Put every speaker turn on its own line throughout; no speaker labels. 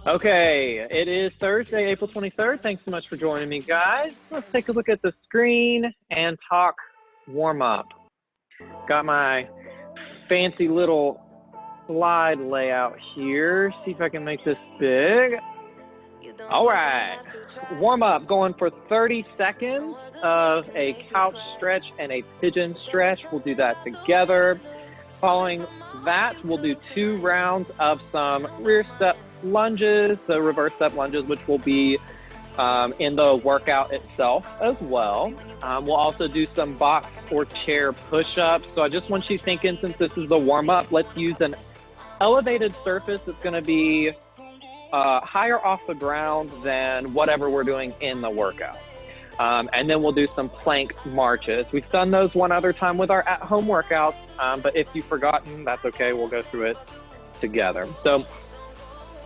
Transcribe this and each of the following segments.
Okay, it is Thursday, April 23rd. Thanks so much for joining me, guys. Let's take a look at the screen and talk warm-up. Got my fancy little slide layout here. See if I can make this big. All right, warm-up going for 30 seconds of a couch stretch and a pigeon stretch. We'll do that together. Following that, we'll do 2 rounds of some rear step lunges, the reverse step lunges, which will be in the workout itself as well. We'll also do some box or chair push-ups. So I just want you thinking, since this is the warm-up, let's use an elevated surface that's going to be higher off the ground than whatever we're doing in the workout. And then we'll do some plank marches. We've done those one other time with our at-home workouts, but if you've forgotten, that's okay. We'll go through it together. So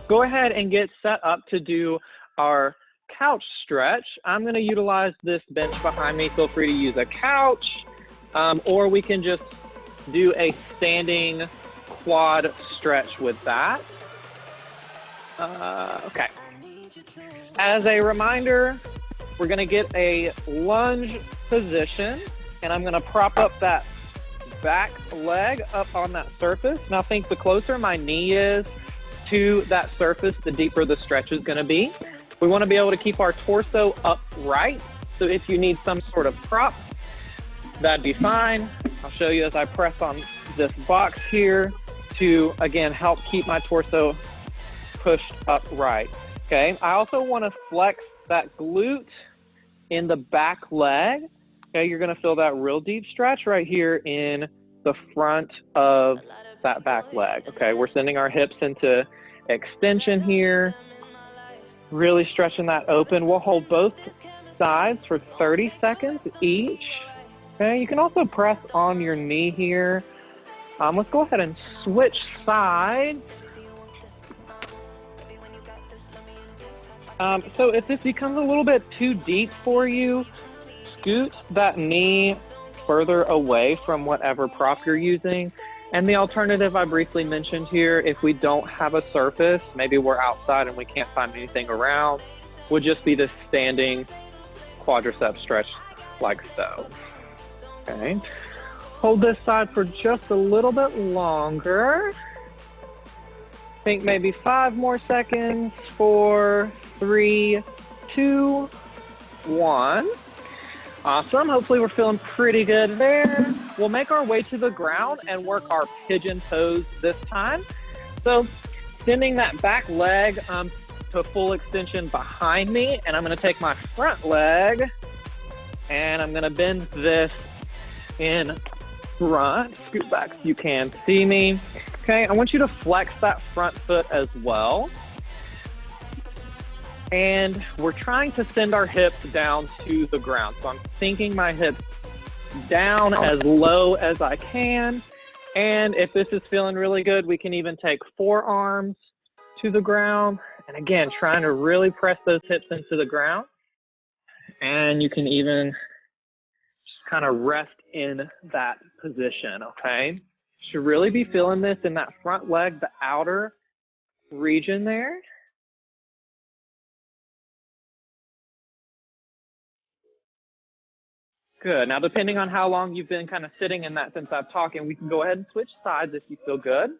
go ahead and get set up to do our couch stretch. I'm going to utilize this bench behind me. Feel free to use a couch, or we can just do a standing quad stretch with that. Okay. As a reminder, we're going to get a lunge position, and I'm going to prop up that back leg up on that surface. Now think, the closer my knee is to that surface, the deeper the stretch is going to be. We want to be able to keep our torso upright. So if you need some sort of prop, that'd be fine. I'll show you as I press on this box here to, again, help keep my torso pushed upright. Okay. I also want to flex that glute in the back leg. Okay. You're going to feel that real deep stretch right here in the front of that back leg. Okay. We're sending our hips into extension here, really stretching that open. We'll hold both sides for 30 seconds each. Okay. You can also press on your knee here. Let's go ahead and switch sides. So if this becomes a little bit too deep for you, scoot that knee further away from whatever prop you're using. And the alternative I briefly mentioned here, if we don't have a surface, maybe we're outside and we can't find anything around, would just be this standing quadricep stretch like so. Okay. Hold this side for just a little bit longer. Think maybe 5 more seconds. 4, 3, 2, 1. Awesome. Hopefully we're feeling pretty good there. We'll make our way to the ground and work our pigeon pose this time. So sending that back leg to full extension behind me, and I'm going to take my front leg and I'm going to bend this in front. Scoot back so you can see me. Okay, I want you to flex that front foot as well. And we're trying to send our hips down to the ground. So I'm sinking my hips down as low as I can. And if this is feeling really good, we can even take forearms to the ground. And again, trying to really press those hips into the ground. And you can even just kind of rest in that position, okay? Should really be feeling this in that front leg, the outer region there. Good. Now, depending on how long you've been kind of sitting in that since I've talking, we can go ahead and switch sides if you feel good.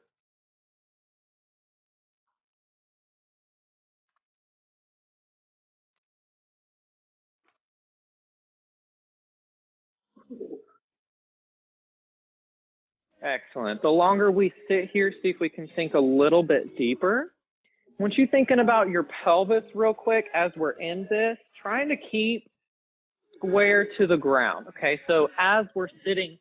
Excellent. The longer we sit here, see if we can sink a little bit deeper. Once you're thinking about your pelvis real quick as we're in this, trying to keep square to the ground. Okay, so as we're sitting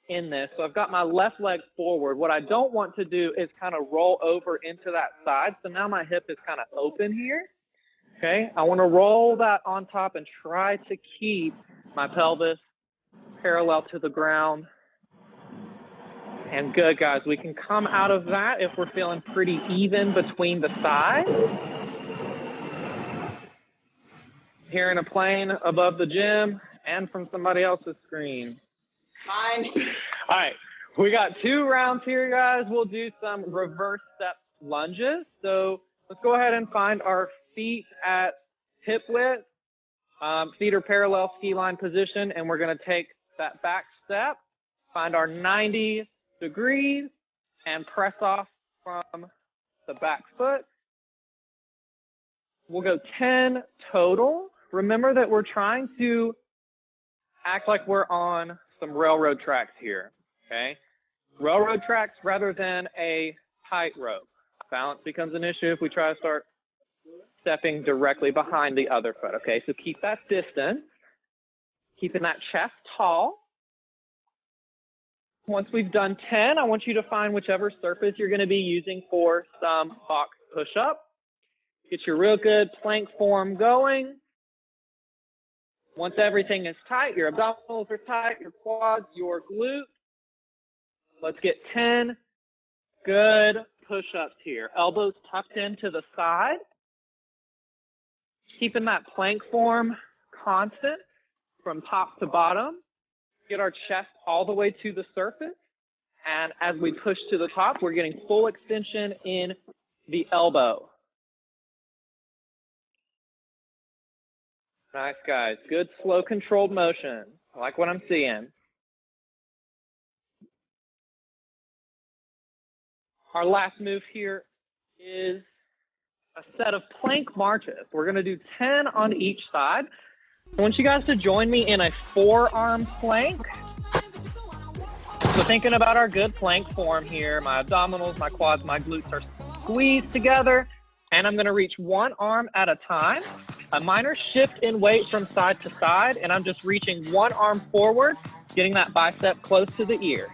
in this, so I've got my left leg forward. What I don't want to do is kind of roll over into that side. So now my hip is kind of open here. Okay, I want to roll that on top and try to keep my pelvis parallel to the ground. And good, guys. We can come out of that if we're feeling pretty even between the sides. Hearing a plane above the gym and from somebody else's screen.
Fine.
All right. We got 2 rounds here, guys. We'll do some reverse step lunges. So let's go ahead and find our feet at hip width. Feet are parallel ski line position, and we're going to take that back step, find our 90 degrees, and press off from the back foot. We'll go 10 total. Remember that we're trying to act like we're on some railroad tracks here, okay? Railroad tracks rather than a tightrope. Balance becomes an issue if we try to start stepping directly behind the other foot, okay? So keep that distance, keeping that chest tall. Once we've done 10, I want you to find whichever surface you're gonna be using for some box push-up. Get your real good plank form going. Once everything is tight, your abdominals are tight, your quads, your glutes. Let's get 10 good push-ups here. Elbows tucked into the side. Keeping that plank form constant from top to bottom. Get our chest all the way to the surface. And as we push to the top, we're getting full extension in the elbow. Nice, guys. Good, slow, controlled motion. I like what I'm seeing. Our last move here is a set of plank marches. We're going to do 10 on each side. I want you guys to join me in a forearm plank. So thinking about our good plank form here, my abdominals, my quads, my glutes are squeezed together, and I'm going to reach one arm at a time. A minor shift in weight from side to side, and I'm just reaching one arm forward, getting that bicep close to the ear.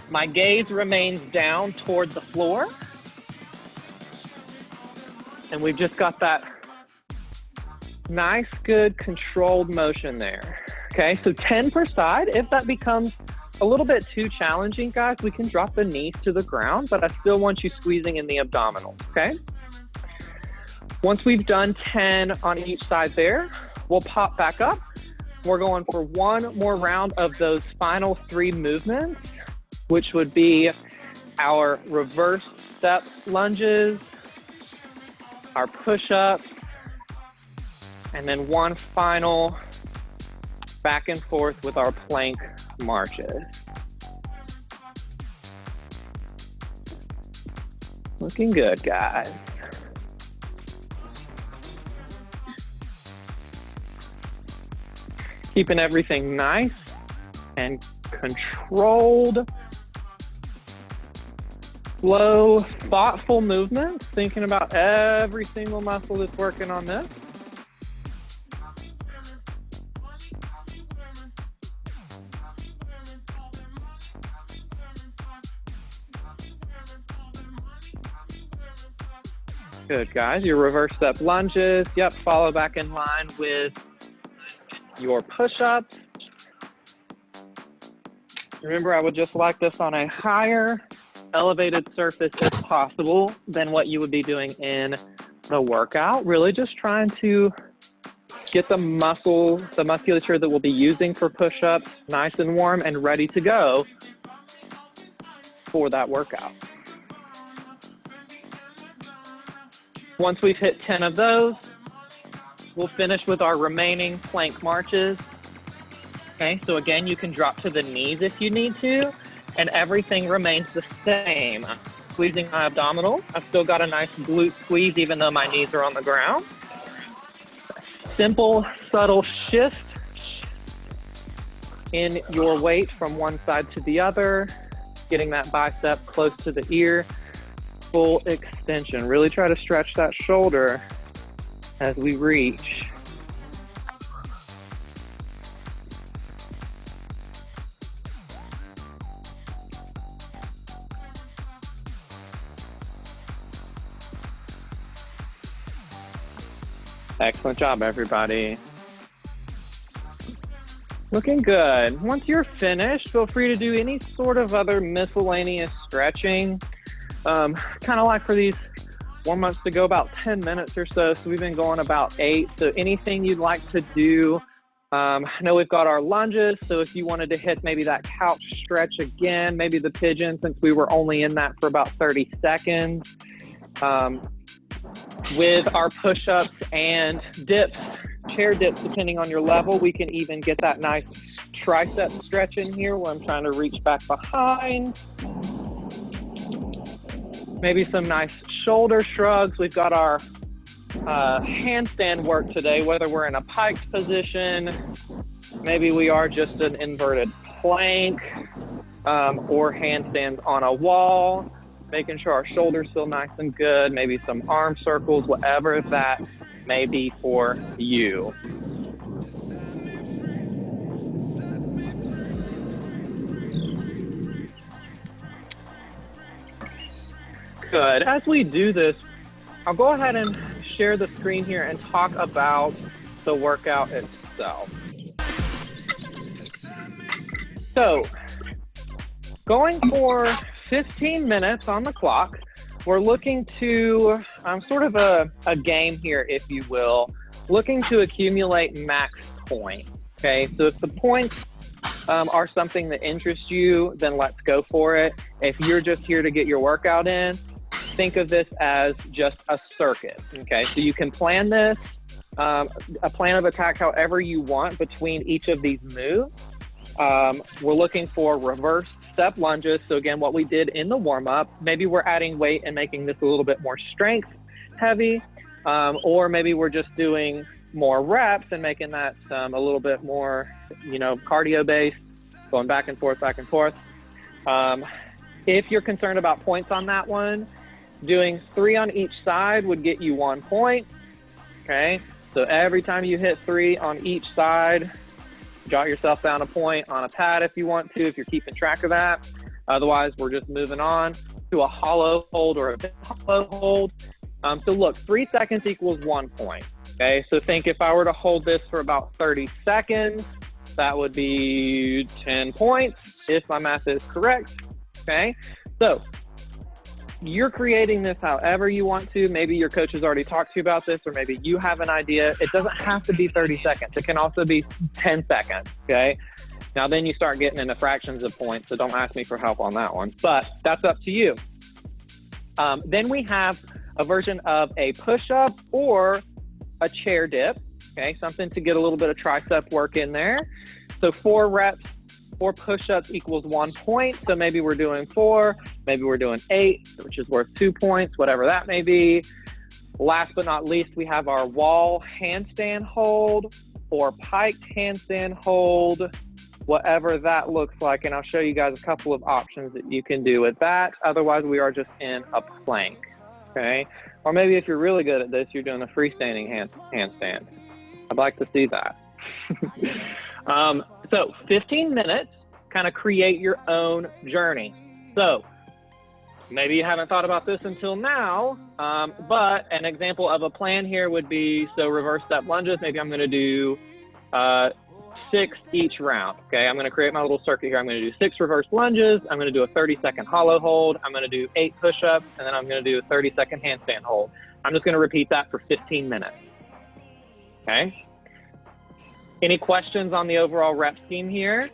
My gaze remains down toward the floor. And we've just got that nice, good, controlled motion there. Okay, so 10 per side. If that becomes a little bit too challenging, guys, we can drop the knees to the ground, but I still want you squeezing in the abdominals, okay? Once we've done 10 on each side there, we'll pop back up. We're going for one more round of those final 3 movements, which would be our reverse step lunges, our push-ups, and then one final back and forth with our plank marches. Looking good, guys. Keeping everything nice and controlled. Slow, thoughtful movements, thinking about every single muscle that's working on this. Good, guys. Your reverse step lunges. Yep, follow back in line with your push-ups. Remember, I would just like this on a higher elevated surface if possible than what you would be doing in the workout. Really just trying to get the musculature that we'll be using for push-ups nice and warm and ready to go for that workout. Once we've hit 10 of those, we'll finish with our remaining plank marches. Okay, so again, you can drop to the knees if you need to, and everything remains the same. I'm squeezing my abdominals. I've still got a nice glute squeeze even though my knees are on the ground. Simple, subtle shift in your weight from one side to the other, getting that bicep close to the ear, full extension. Really try to stretch that shoulder as we reach. Excellent job, everybody. Looking good. Once you're finished, feel free to do any sort of other miscellaneous stretching. Kind of like for these warm-ups to go about 10 minutes or so. So we've been going about 8. So anything you'd like to do. I know we've got our lunges. So if you wanted to hit maybe that couch stretch again, maybe the pigeon, since we were only in that for about 30 seconds. with our push-ups and dips, chair dips, depending on your level. We can even get that nice tricep stretch in here where I'm trying to reach back behind. Maybe some nice shoulder shrugs. We've got our handstand work today, whether we're in a piked position, maybe we are just an inverted plank, or handstands on a wall, making sure our shoulders feel nice and good, maybe some arm circles, whatever that may be for you. Good. As we do this, I'll go ahead and share the screen here and talk about the workout itself. So, going for 15 minutes on the clock, we're looking to, sort of a game here, if you will, looking to accumulate max points, okay? So if the points are something that interests you, then let's go for it. If you're just here to get your workout in, think of this as just a circuit, okay? So you can plan this, a plan of attack however you want between each of these moves. We're looking for reverse step lunges. So again, what we did in the warm-up, maybe we're adding weight and making this a little bit more strength heavy, or maybe we're just doing more reps and making that a little bit more, cardio based, going back and forth, back and forth. If you're concerned about points on that one, doing 3 on each side would get you 1 point, okay? So every time you hit 3 on each side, jot yourself down a point on a pad if you want to, if you're keeping track of that. Otherwise, we're just moving on to a hollow hold or a bent hollow hold. So look, 3 seconds equals 1 point, okay? So think if I were to hold this for about 30 seconds, that would be 10 points, if my math is correct, okay? So you're creating this however you want to. Maybe your coach has already talked to you about this, or maybe you have an idea. It doesn't have to be 30 seconds. It can also be 10 seconds, okay? Now then you start getting into fractions of points, so don't ask me for help on that one, but that's up to you. Then we have a version of a push-up or a chair dip, okay? Something to get a little bit of tricep work in there. So 4 reps, 4 push-ups equals 1 point. So maybe we're doing 4, maybe we're doing 8, which is worth 2 points, whatever that may be. Last but not least, we have our wall handstand hold or piked handstand hold, whatever that looks like. And I'll show you guys a couple of options that you can do with that. Otherwise, we are just in a plank, okay? Or maybe if you're really good at this, you're doing a freestanding handstand. I'd like to see that. So 15 minutes, kind of create your own journey. So maybe you haven't thought about this until now, but an example of a plan here would be, so reverse step lunges, maybe I'm gonna do 6 each round, okay? I'm gonna create my little circuit here. I'm gonna do 6 reverse lunges. I'm gonna do a 30-second hollow hold. I'm gonna do 8 push-ups, and then I'm gonna do a 30-second handstand hold. I'm just gonna repeat that for 15 minutes, okay? Any questions on the overall rep scheme here?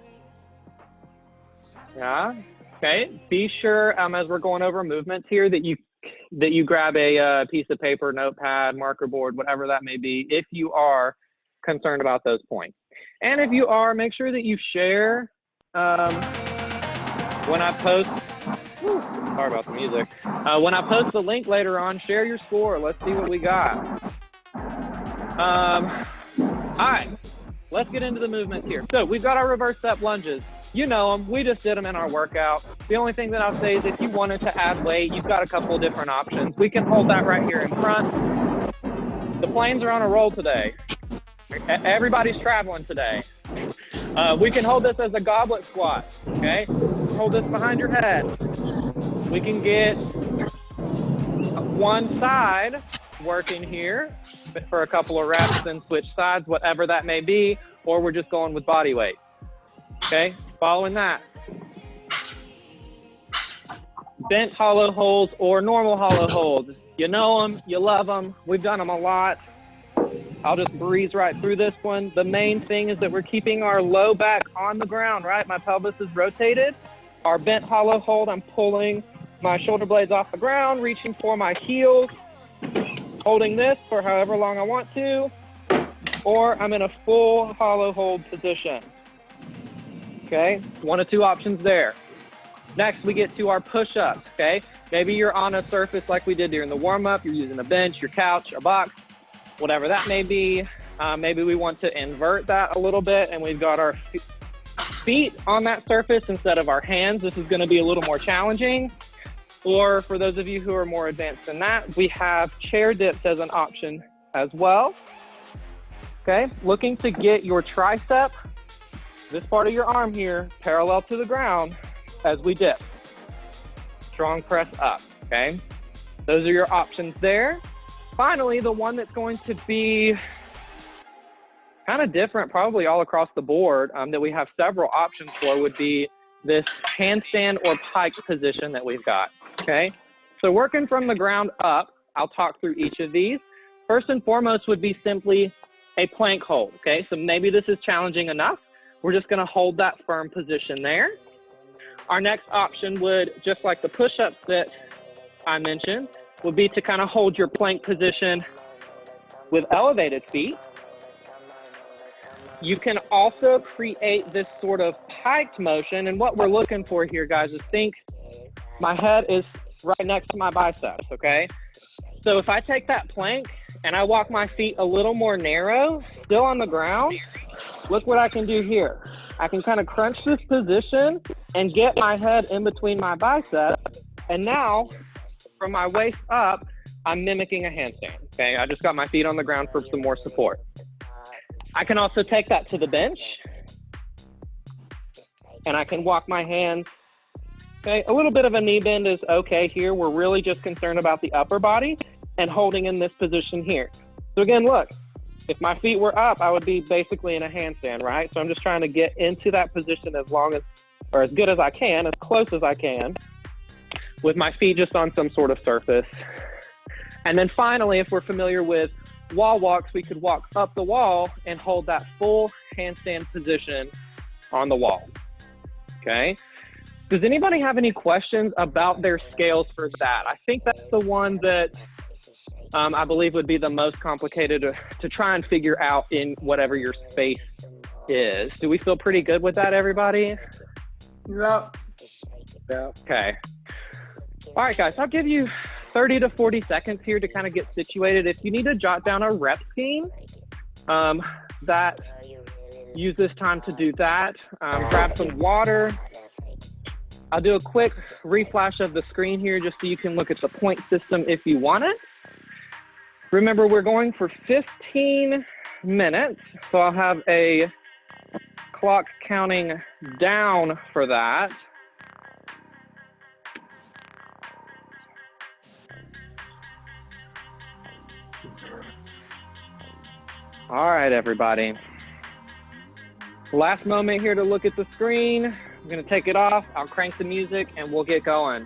Yeah, okay. Be sure as we're going over movements here that you grab a piece of paper, notepad, marker board, whatever that may be, if you are concerned about those points. And if you are, make sure that you share when I post, sorry about the music, when I post the link later on, share your score. Let's see what we got. All right. Let's get into the movements here. So we've got our reverse step lunges. You know them, we just did them in our workout. The only thing that I'll say is if you wanted to add weight, you've got a couple of different options. We can hold that right here in front. The planes are on a roll today. Everybody's traveling today. We can hold this as a goblet squat, okay? Hold this behind your head. We can get one side working here for a couple of reps and switch sides, whatever that may be, or we're just going with body weight, okay? Following that. Bent hollow holds or normal hollow holds. You know them, you love them. We've done them a lot. I'll just breeze right through this one. The main thing is that we're keeping our low back on the ground, right? My pelvis is rotated. Our bent hollow hold, I'm pulling my shoulder blades off the ground, reaching for my heels, holding this for however long I want to, or I'm in a full hollow hold position. Okay, one of two options there. Next, we get to our push-ups, okay? Maybe you're on a surface like we did during the warm-up. You're using a bench, your couch, a box, whatever that may be. Maybe we want to invert that a little bit, and we've got our feet on that surface instead of our hands. This is gonna be a little more challenging. Or for those of you who are more advanced than that, we have chair dips as an option as well. Okay, looking to get your tricep, this part of your arm here, parallel to the ground as we dip. Strong press up, okay? Those are your options there. Finally, the one that's going to be kind of different, probably all across the board, that we have several options for would be this handstand or pike position that we've got, okay? So working from the ground up, I'll talk through each of these. First and foremost would be simply a plank hold, okay? So maybe this is challenging enough. We're just gonna hold that firm position there. Our next option would, just like the push-ups that I mentioned, would be to kind of hold your plank position with elevated feet. You can also create this sort of piked motion, and what we're looking for here, guys, is think my head is right next to my biceps, okay? So if I take that plank and I walk my feet a little more narrow, still on the ground, look what I can do here. I can kind of crunch this position and get my head in between my biceps, and now from my waist up, I'm mimicking a handstand, okay? I just got my feet on the ground for some more support. I can also take that to the bench, and I can walk my hands. Okay, a little bit of a knee bend is okay here. We're really just concerned about the upper body and holding in this position here. So again, look, if my feet were up, I would be basically in a handstand, right? So I'm just trying to get into that position as long as, or as good as I can, as close as I can, with my feet just on some sort of surface. And then finally, if we're familiar with wall walks, we could walk up the wall and hold that full handstand position on the wall, okay? Does anybody have any questions about their scales for that? I think that's the one that I believe would be the most complicated to try and figure out in whatever your space is. Do we feel pretty good with that, everybody?
Yep.
Yeah. Okay. All right, guys, I'll give you 30 to 40 seconds here to kind of get situated. If you need to jot down a rep scheme, use this time to do that. Grab some water. I'll do a quick reflash of the screen here just so you can look at the point system if you want it. Remember, we're going for 15 minutes, so I'll have a clock counting down for that. All right, everybody. Last moment here to look at the screen. I'm gonna take it off, I'll crank the music, and we'll get going.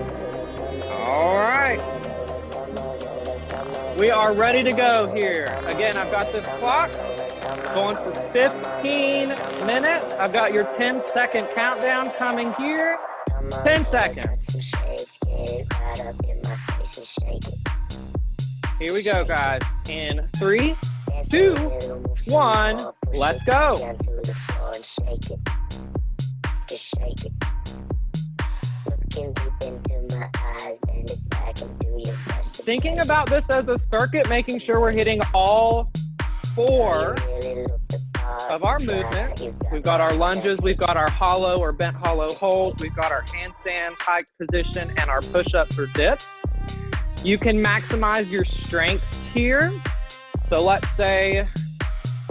All right. We are ready to go here. Again, I've got this clock going for 15 minutes. I've got your 10-second countdown coming here. 10 seconds. Here we go, guys. In 3, 2, 1, let's go. Thinking about this as a circuit, making sure we're hitting all 4 of our movements. We've got our lunges, we've got our hollow or bent hollow holds, we've got our handstand pike position, and our push-ups or dips. You can maximize your strength here. So let's say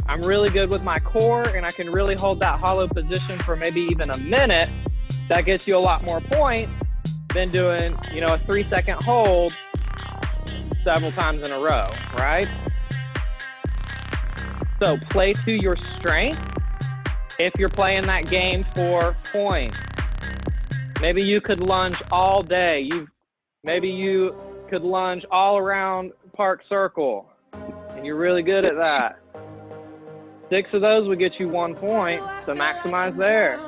I'm really good with my core and I can really hold that hollow position for maybe even a minute. That gets you a lot more points than doing, you know, a 3-second hold several times in a row, right? So play to your strength if you're playing that game for points. Maybe you could lunge all day. Maybe you could lunge all around Park Circle, and you're really good at that. 6 of those would get you 1 point, so maximize there.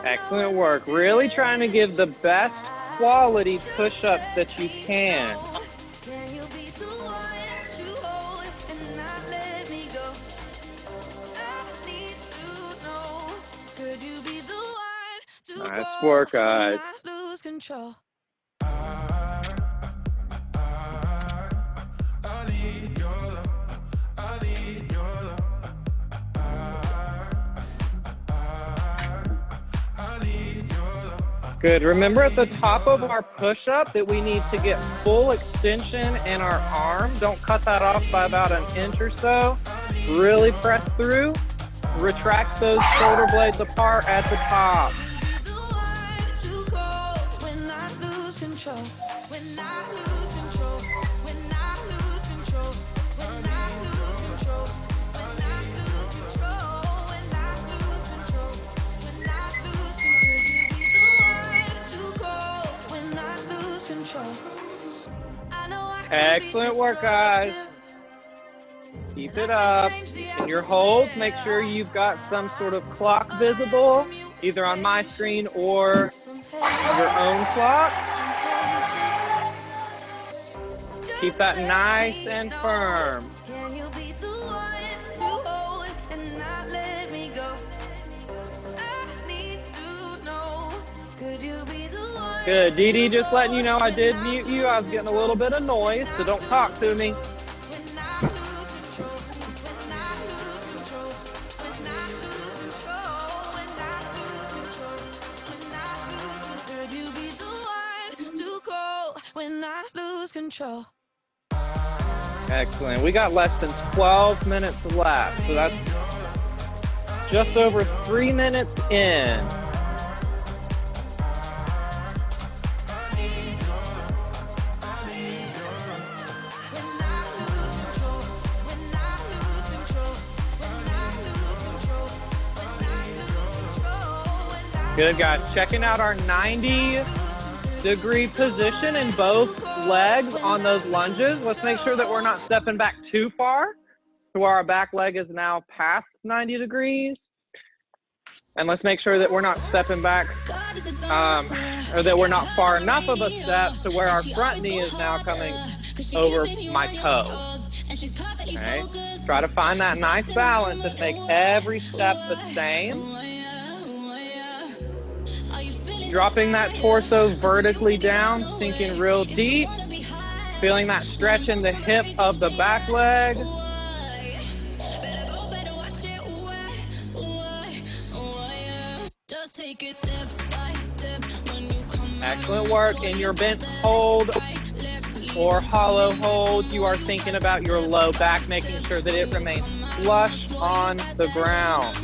Excellent work. Really trying to give the best quality push-ups that you can. Nice work, guys. Good. Remember at the top of our push-up that we need to get full extension in our arm. Don't cut that off by about an inch or so. Really press through. Retract those shoulder blades apart at the top. Excellent work, guys. Keep it up. In your holds, make sure you've got some sort of clock visible, either on my screen or your own clock. Keep that nice and firm. Good. Dee Dee, just letting you know I did mute you. I was getting a little bit of noise, so don't talk to me. Excellent. We got less than 12 minutes left, so that's just over 3 minutes in. Good, guys. Checking out our 90-degree position in both legs on those lunges. Let's make sure that we're not stepping back too far to where our back leg is now past 90 degrees. And let's make sure that we're not stepping back or that we're not far enough of a step to where our front knee is now coming over my toe. Okay? Try to find that nice balance and make every step the same. Dropping that torso vertically down, sinking real deep. Feeling that stretch in the hip of the back leg. Excellent work. In your bent hold or hollow hold, you are thinking about your low back, making sure that it remains flush on the ground.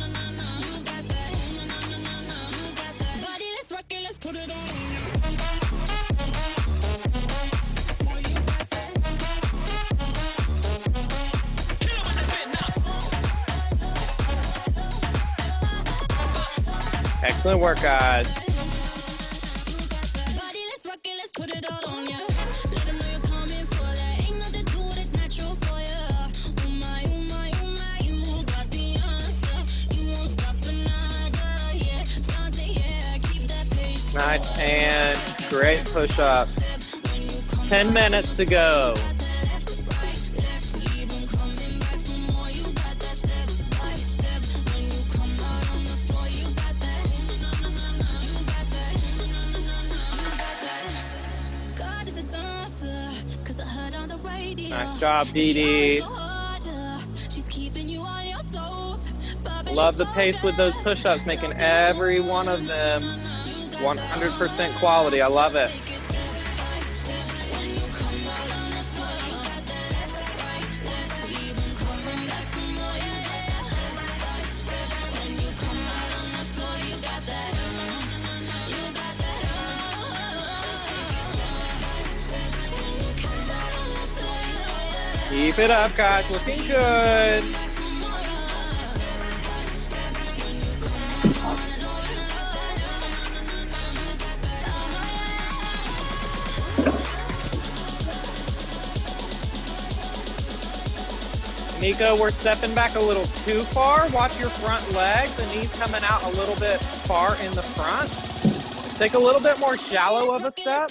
Excellent work, guys. Nice and great push-up. 10 minutes to go. Nice job, Dee Dee. Love the pace with those push-ups, making every one of them 100% quality. I love it. Keep it up, guys. Looking good. Nico, we're stepping back a little too far. Watch your front legs, the knees coming out a little bit far in the front. Take a little bit more shallow of a step.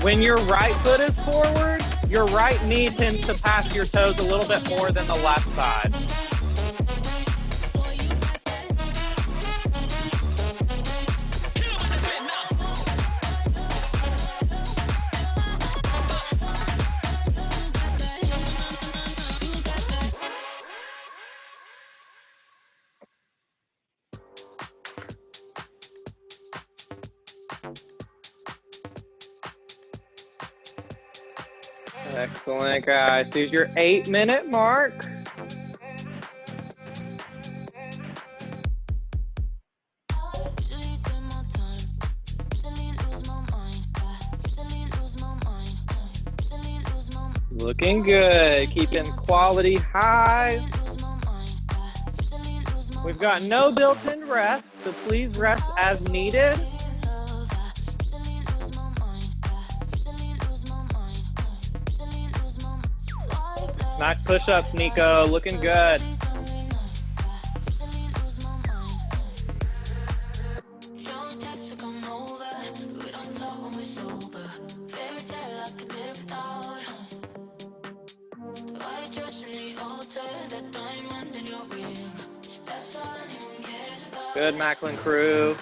When your right foot is forward, your right knee tends to pass your toes a little bit more than the left side. Excellent, guys. Here's your 8-minute mark. Looking good. Keeping quality high. We've got no built-in rest, so please rest as needed. Nice push-ups, Nico. Looking good. Good, Macklin crew.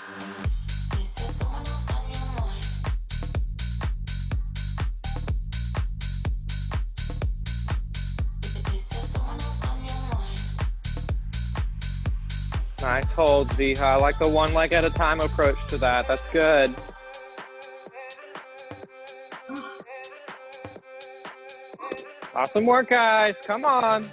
Nice hold, Ziha. I like the one leg at a time approach to that. That's good. Awesome work, guys. Come on.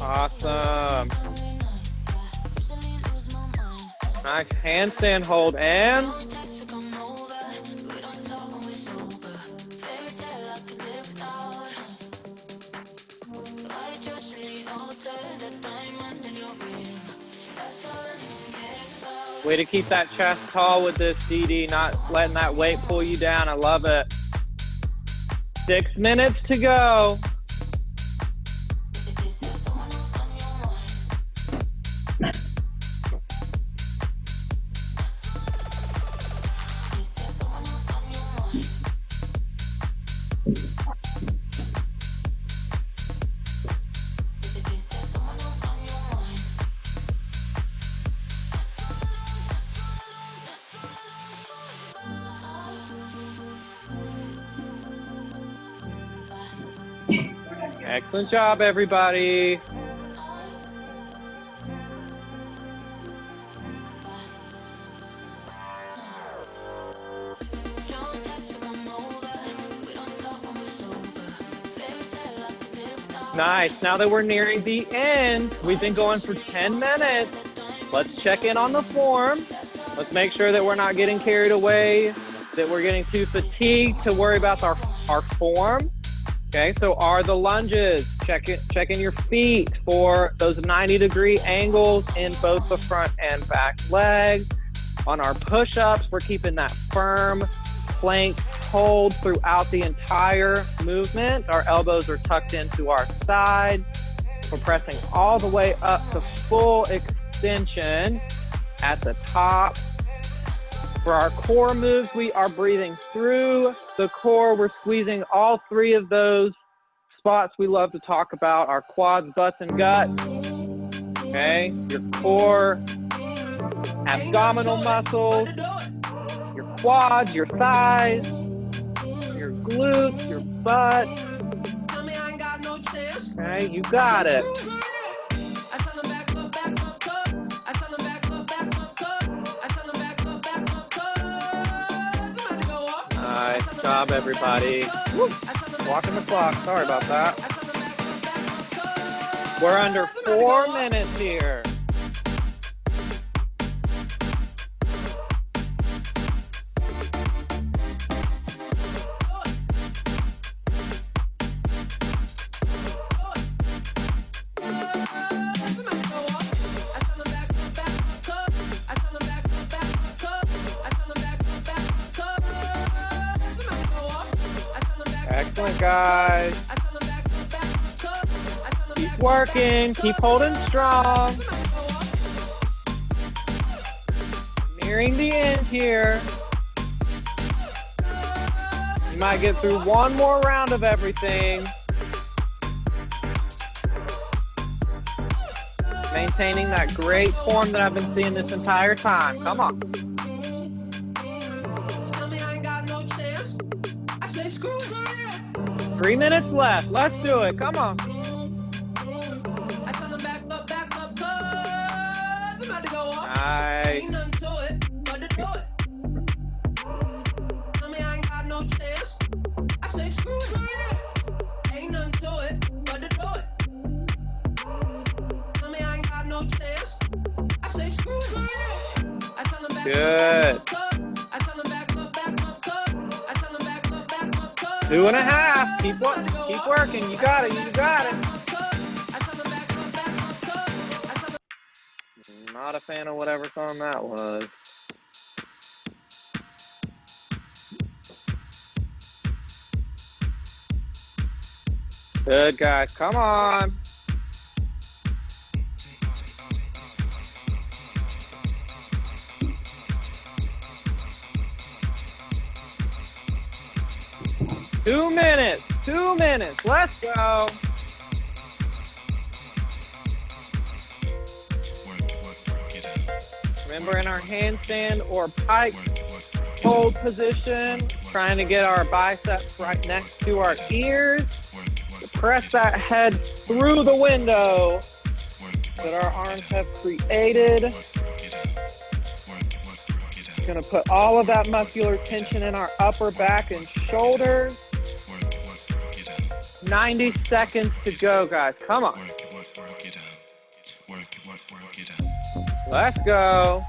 Awesome. Nice handstand hold and way to keep that chest tall with this, DD, not letting that weight pull you down. I love it. 6 minutes to go. Excellent job, everybody. Nice. Now that we're nearing the end, we've been going for 10 minutes. Let's check in on the form. Let's make sure that we're not getting carried away, that we're getting too fatigued to worry about our form. Okay, so are the lunges, checking your feet for those 90-degree angles in both the front and back legs. On our push-ups, we're keeping that firm plank hold throughout the entire movement. Our elbows are tucked into our side. We're pressing all the way up to full extension at the top. For our core moves, we are breathing through the core. We're squeezing all three of those spots we love to talk about, our quads, butts, and guts. Okay, your core, abdominal muscles, your quads, your thighs, your glutes, your butt. Okay, you got it. Nice job, everybody. Woo. Walking the clock. Sorry about that. We're under 4 minutes here. Excellent, guys. Keep working. Keep holding strong. Nearing the end here. You might get through one more round of everything. Maintaining that great form that I've been seeing this entire time. Come on. 3 minutes left. Let's do it. Come on. Nice. Good. 2.5. Keep working. You got it. You got it. Not a fan of whatever song that was. Good, guys. Come on. Two minutes. Let's go. Remember, in our handstand or pike hold position, trying to get our biceps right next to our ears. Press that head through the window that our arms have created. Gonna put all of that muscular tension in our upper back and shoulders. 90 seconds to go, guys. Come on. Let's go.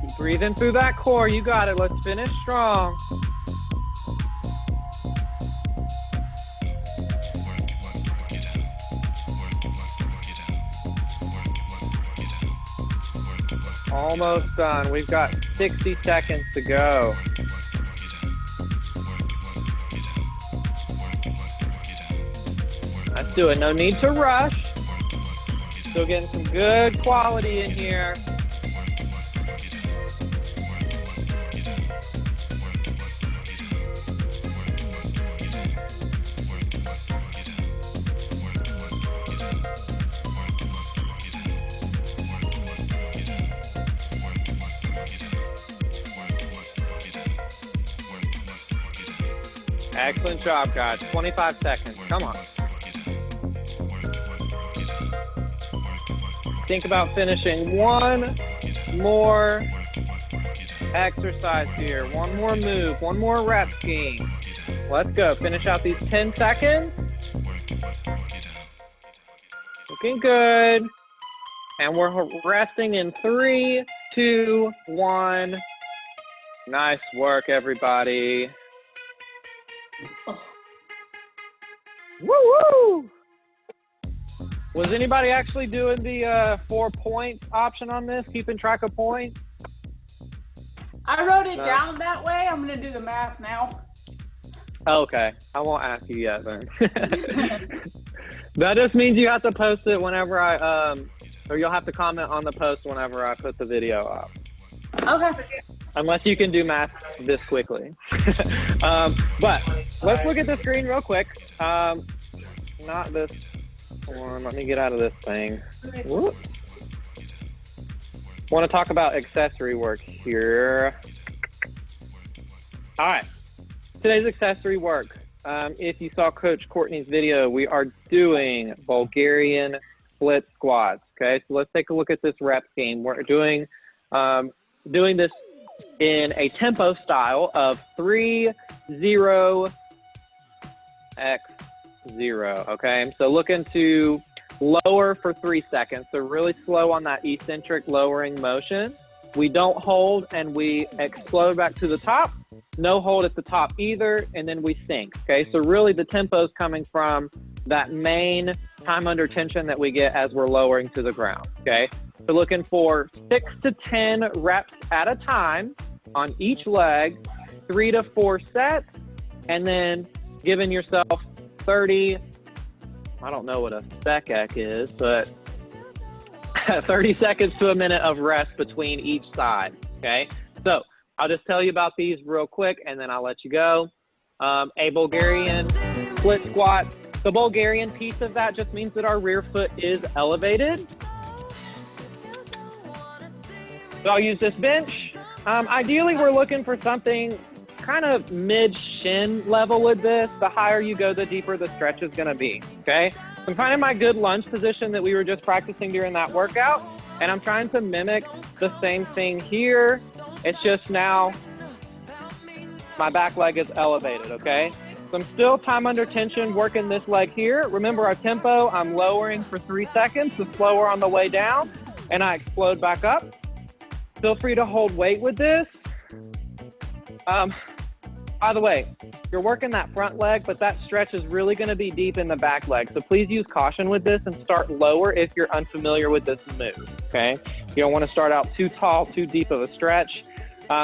Keep breathing through that core. You got it. Let's finish strong. Almost done. We've got 60 seconds to go. Let's do it. No need to rush. Still getting some good quality in here. Excellent job, guys. 25 seconds. Come on. Think about finishing one more exercise here. One more move. One more rep scheme. Let's go. Finish out these 10 seconds. Looking good. And we're resting in 3, 2, 1. Nice work, everybody. Oh. Woo-woo! Was anybody actually doing the 4 point option on this, keeping track of points?
I wrote it down that way. I'm going to do the math now.
Okay. I won't ask you yet then. That just means you have to post it whenever or you'll have to comment on the post whenever I put the video up.
Okay.
Unless you can do math this quickly. But let's look at the screen real quick. Not this one. Let me get out of this thing. Whoop. Want to talk about accessory work here. All right. Today's accessory work. If you saw Coach Courtney's video, we are doing Bulgarian split squats. Okay, so let's take a look at this rep scheme. We're doing this in a tempo style of 3-0-X-0. Okay, so looking to lower for 3 seconds. So really slow on that eccentric lowering motion. We don't hold and we explode back to the top. No hold at the top either, and then we sink. Okay, so really the tempo is coming from that main time under tension that we get as we're lowering to the ground. Okay, We're looking for 6 to 10 reps at a time on each leg, 3 to 4 sets, and then giving yourself 30, I don't know what a secec is, but 30 seconds to a minute of rest between each side, okay? So I'll just tell you about these real quick and then I'll let you go. A Bulgarian split squat. The Bulgarian piece of that just means that our rear foot is elevated. So I'll use this bench. Ideally, we're looking for something kind of mid-shin level with this. The higher you go, the deeper the stretch is gonna be, okay? So I'm finding my good lunge position that we were just practicing during that workout, and I'm trying to mimic the same thing here. It's just now my back leg is elevated, okay? So I'm still time under tension working this leg here. Remember our tempo, I'm lowering for 3 seconds, so slower on the way down, and I explode back up. Feel free to hold weight with this. By the way, you're working that front leg, but that stretch is really gonna be deep in the back leg. So please use caution with this and start lower if you're unfamiliar with this move, okay? You don't wanna start out too tall, too deep of a stretch.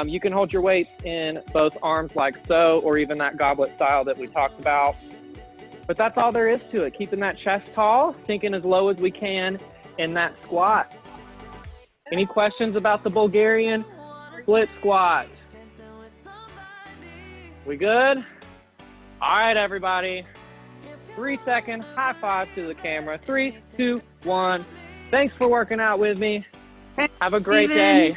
You can hold your weights in both arms like so, or even that goblet style that we talked about. But that's all there is to it. Keeping that chest tall, sinking as low as we can in that squat. Any questions about the Bulgarian split squat? We good? All right, everybody. 3-second high five to the camera. 3, 2, 1. Thanks for working out with me. Have a great day.